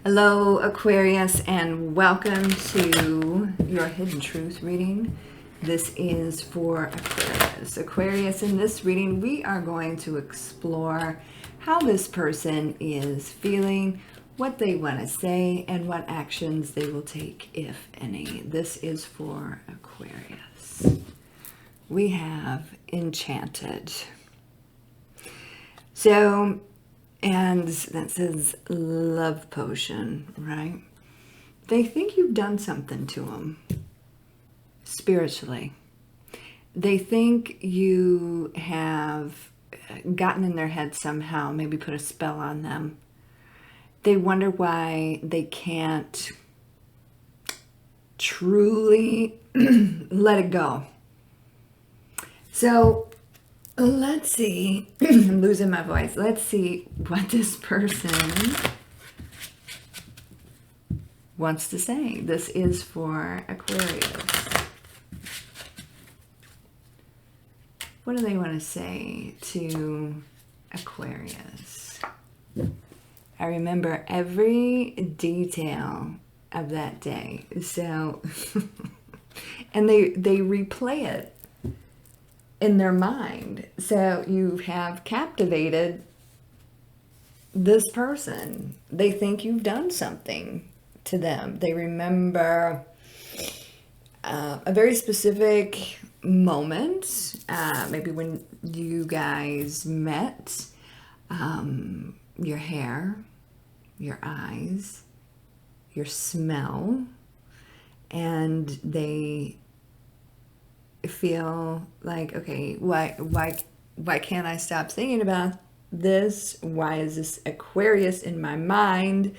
Hello, Aquarius, and welcome to your Hidden Truth reading. This is for Aquarius. Aquarius, in this reading, we are going to explore how this person is feeling, what they want to say, and what actions they will take, if any. This is for Aquarius. We have Enchanted. So, and that says love potion, right? They think you've done something to them spiritually. They think you have gotten in their head somehow, maybe put a spell on them. They wonder why they can't truly let it go. So, let's see. I'm losing my voice. Let's see what this person wants to say. This is for Aquarius. What do they want to say to Aquarius? I remember every detail of that day. So, and they replay it in their mind. So you have captivated this person. They think you've done something to them. They remember a very specific moment, maybe when you guys met, your hair, your eyes, your smell, and they feel like, okay, why can't I stop thinking about this? Why is this Aquarius in my mind?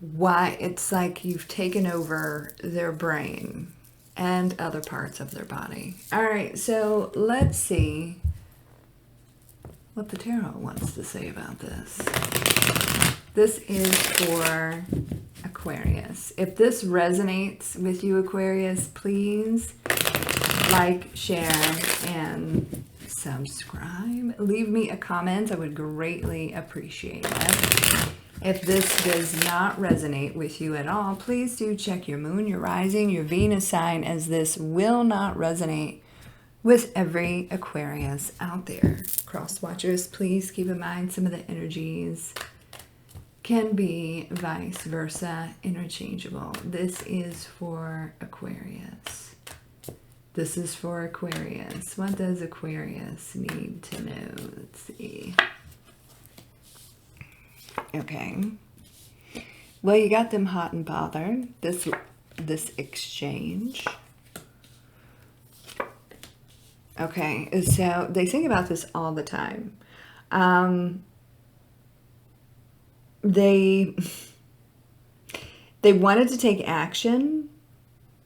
Why? It's like you've taken over their brain and other parts of their body. All right, so let's see what the tarot wants to say about this. This is for Aquarius. If this resonates with you, Aquarius, please like, share, and subscribe. Leave me a comment. I would greatly appreciate it. If this does not resonate with you at all, please do check your moon, your rising, your Venus sign, as this will not resonate with every Aquarius out there. Cross watchers, please keep in mind some of the energies can be vice versa, interchangeable. This is for Aquarius. This is for Aquarius. What does Aquarius need to know? Let's see. Okay. Well, you got them hot and bothered. This exchange. Okay, so they think about this all the time. They wanted to take action,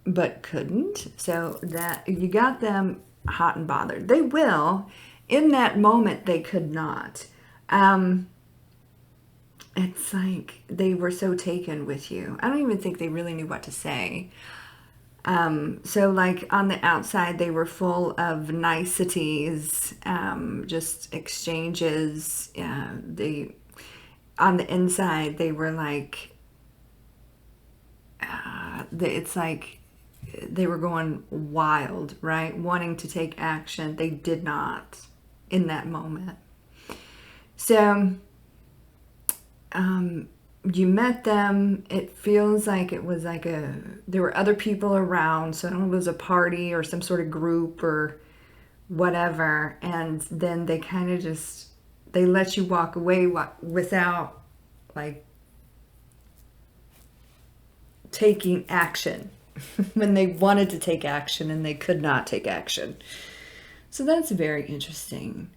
but couldn't. So that you got them hot and bothered. They will. In that moment, they could not. It's like they were so taken with you. I don't even think they really knew what to say. So like on the outside, they were full of niceties, just exchanges. On the inside, they were like, it's like they were going wild, right? Wanting to take action. They did not in that moment. So, you met them. It feels like it was like there were other people around. So I don't know if it was a party or some sort of group or whatever. And then they kind of they let you walk away without like taking action when they wanted to take action and they could not take action. So that's very interesting.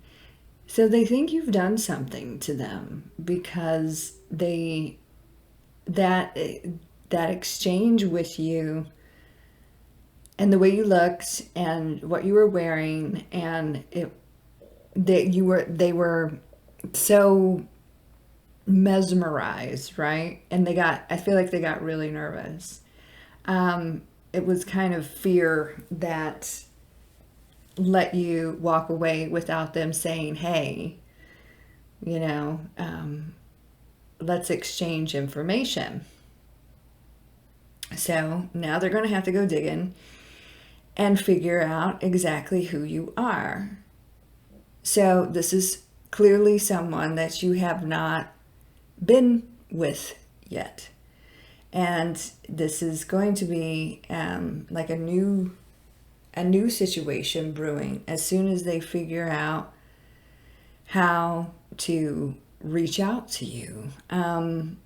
So they think you've done something to them because that exchange with you and the way you looked and what you were wearing, and they were so mesmerized, right? And I feel like they got really nervous. It was kind of fear that let you walk away without them saying, hey, let's exchange information. So now they're going to have to go digging and figure out exactly who you are. So this is clearly someone that you have not been with yet. And this is going to be like a new situation brewing as soon as they figure out how to reach out to you. And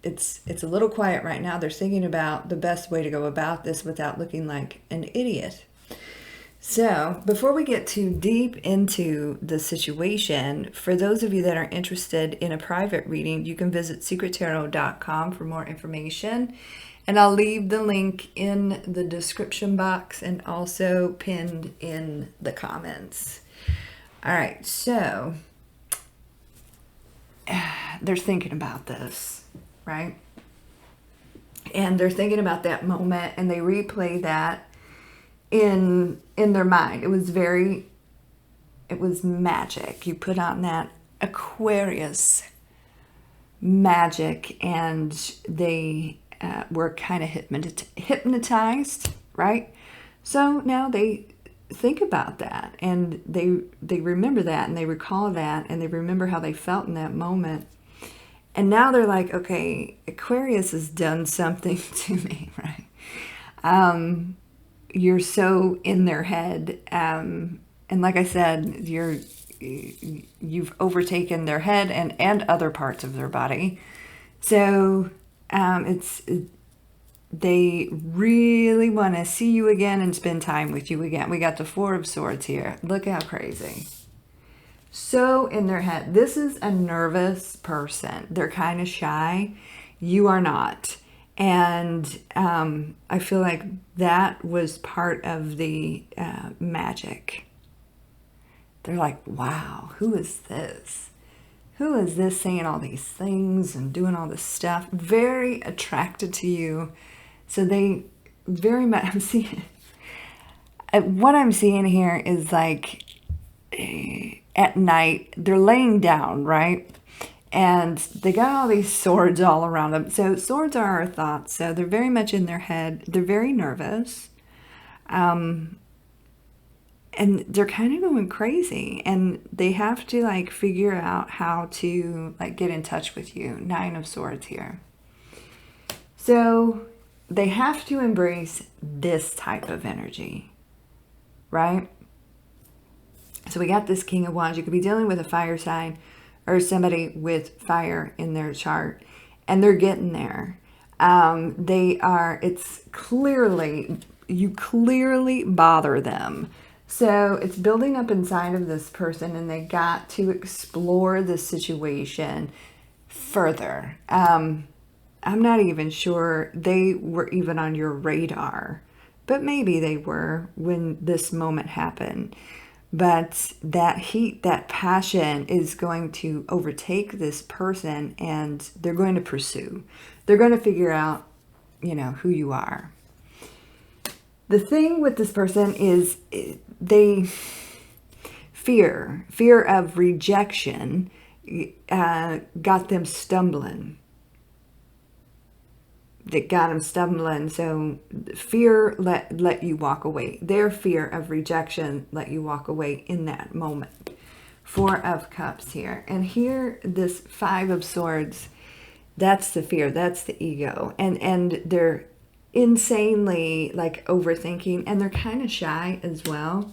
it's a little quiet right now. They're thinking about the best way to go about this without looking like an idiot. So before we get too deep into the situation, for those of you that are interested in a private reading, you can visit secrettarot.com for more information. And I'll leave the link in the description box and also pinned in the comments. All right, so they're thinking about this, right? And they're thinking about that moment, and they replay that in their mind. It was magic. You put on that Aquarius magic, and they were kind of hypnotized, right? So now they think about that, and they remember that, and they recall that, and they remember how they felt in that moment. And now they're like, okay, Aquarius has done something to me, right? You're so in their head, and like I said, you've overtaken their head and other parts of their body. So they really want to see you again and spend time with you again. We got the Four of Swords here. Look how crazy. So in their head. This is a nervous person. They're kind of shy. You are not. And I feel like that was part of the magic. They're like, wow, who is this? Who is this saying all these things and doing all this stuff? Very attracted to you. So they very much, I'm seeing, what I'm seeing here is like at night, they're laying down, right? And they got all these swords all around them. So swords are our thoughts. So they're very much in their head. They're very nervous. And they're kind of going crazy. And they have to like figure out how to like get in touch with you. Nine of Swords here. So they have to embrace this type of energy, right? So we got this King of Wands. You could be dealing with a fire sign or somebody with fire in their chart, and they're getting there. It's clearly, you clearly bother them. So it's building up inside of this person, and they got to explore the situation further. I'm not even sure they were even on your radar, but maybe they were when this moment happened. But that heat, that passion is going to overtake this person, and they're going to pursue. They're going to figure out, who you are. The thing with this person is they fear of rejection got them stumbling. That got them stumbling. So fear let you walk away. Their fear of rejection let you walk away in that moment. Four of Cups here. And here, this Five of Swords, that's the fear. That's the ego. And they're insanely like overthinking, and they're kind of shy as well.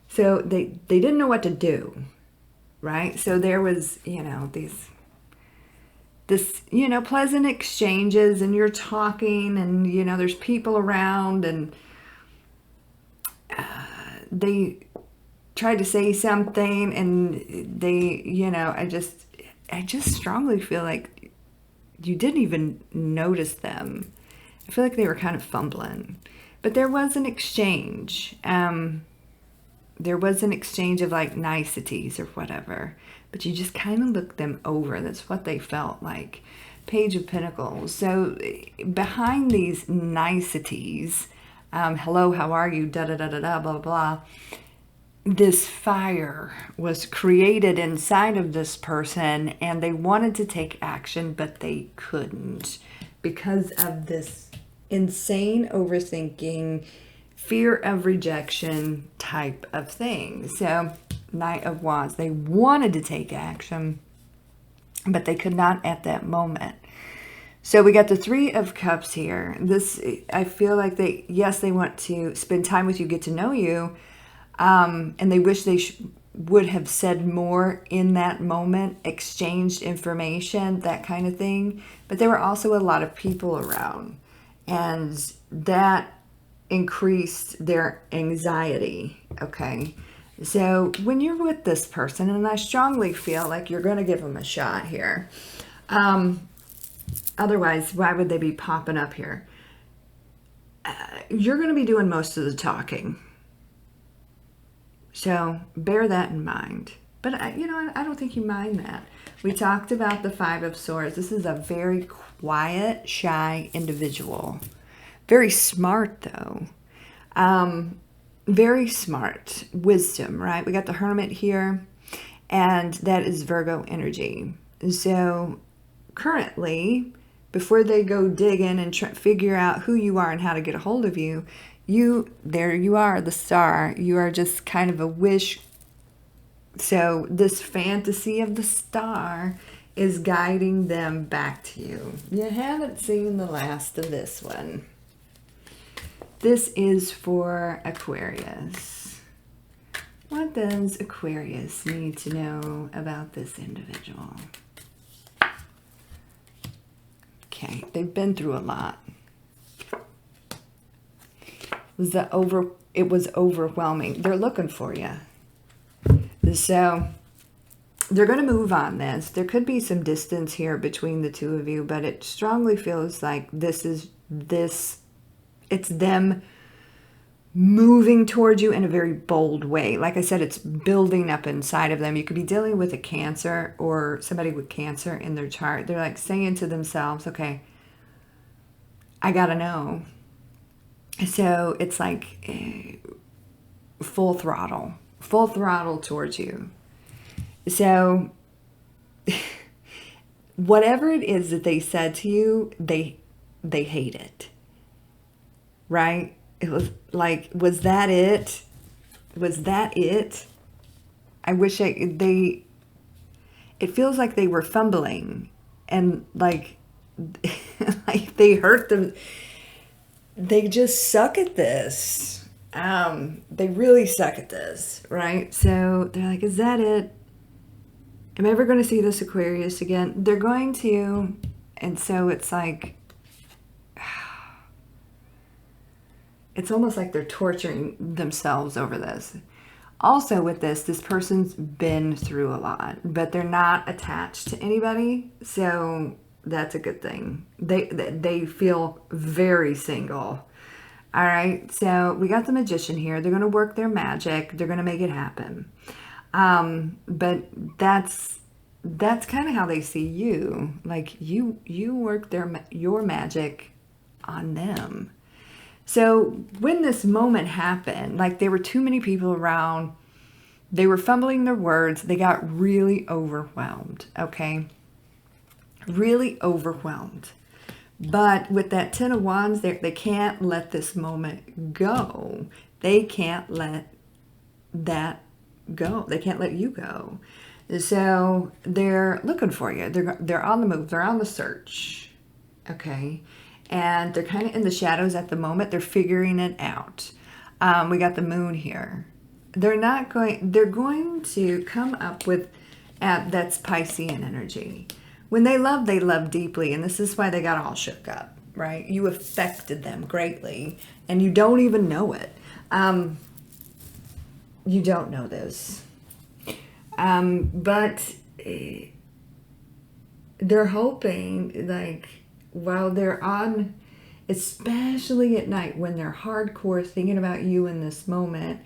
So they didn't know what to do, right? So there was, this pleasant exchanges, and you're talking, and there's people around, and they tried to say something, and they I just strongly feel like you didn't even notice them. I feel like they were kind of fumbling, but there was an exchange. There was an exchange of like niceties or whatever, but you just kind of looked them over. That's what they felt like. Page of Pentacles. So behind these niceties, hello, how are you, da da da da da, blah blah blah, this fire was created inside of this person, and they wanted to take action, but they couldn't because of this insane overthinking, fear of rejection type of thing. So, Knight of Wands, they wanted to take action, but they could not at that moment. So we got the Three of Cups here. This, I feel like they want to spend time with you, get to know you, and they wish they would have said more in that moment, exchanged information, that kind of thing. But there were also a lot of people around, and that increased their anxiety, okay? So when you're with this person, and I strongly feel like you're going to give them a shot here. Otherwise, why would they be popping up here? You're going to be doing most of the talking. So bear that in mind. But, I don't think you mind that. We talked about the Five of Swords. This is a very quiet, shy individual. Very smart, though. Very smart. Wisdom, right? We got the Hermit here, and that is Virgo energy. So currently, before they go digging and figure out who you are and how to get a hold of you, there you are, the star. You are just kind of a wish. So this fantasy of the star is guiding them back to you. You haven't seen the last of this one. This is for Aquarius. What does Aquarius need to know about this individual? Okay, they've been through a lot. It was overwhelming. They're looking for you. So they're going to move on this. There could be some distance here between the two of you, but it strongly feels like it's them moving towards you in a very bold way. Like I said, it's building up inside of them. You could be dealing with a Cancer or somebody with Cancer in their chart. They're like saying to themselves, okay, I got to know. So it's like full throttle towards you. So whatever it is that they said to you, they hate it. Right? It was like, was that it? Was that it? I wish it feels like they were fumbling and like like they hurt them. They just suck at this. They really suck at this, right? So they're like, is that it? Am I ever going to see this Aquarius again? They're going to. And so it's like, it's almost like they're torturing themselves over this. Also with this person's been through a lot, but they're not attached to anybody. So that's a good thing. They feel very single. All right. So we got the Magician here. They're going to work their magic. They're going to make it happen. But that's kind of how they see you. Like you work your magic on them. So when this moment happened, like there were too many people around, they were fumbling their words, they got really overwhelmed, okay? Really overwhelmed. But with that Ten of Wands, they can't let this moment go. They can't let that go. They can't let you go. So they're looking for you. They're on the move. They're on the search, okay? And they're kind of in the shadows at the moment. They're figuring it out. We got the Moon here. They're going to come up with, that's Piscean energy. When they love deeply. And this is why they got all shook up, right? You affected them greatly. And you don't even know it. You don't know this. But they're hoping, like, while they're on, especially at night when they're hardcore thinking about you in this moment,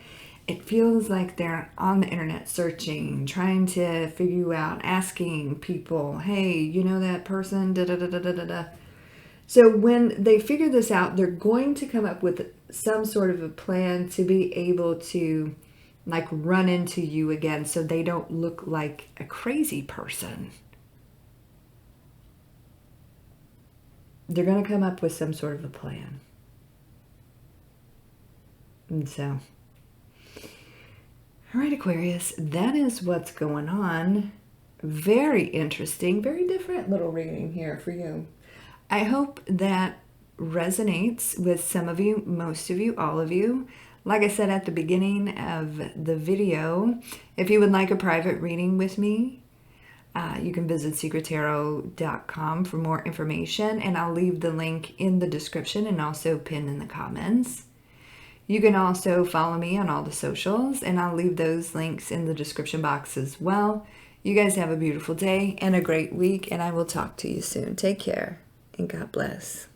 it feels like they're on the internet searching, trying to figure you out, asking people, hey, you know that person, da da da da da da da. So when they figure this out, they're going to come up with some sort of a plan to be able to like run into you again so they don't look like a crazy person. They're going to come up with some sort of a plan. And so, all right, Aquarius, that is what's going on. Very interesting, very different little reading here for you. I hope that resonates with some of you, most of you, all of you. Like I said at the beginning of the video, if you would like a private reading with me, you can visit secrettarot.com for more information, and I'll leave the link in the description and also pinned in the comments. You can also follow me on all the socials, and I'll leave those links in the description box as well. You guys have a beautiful day and a great week, and I will talk to you soon. Take care, and God bless.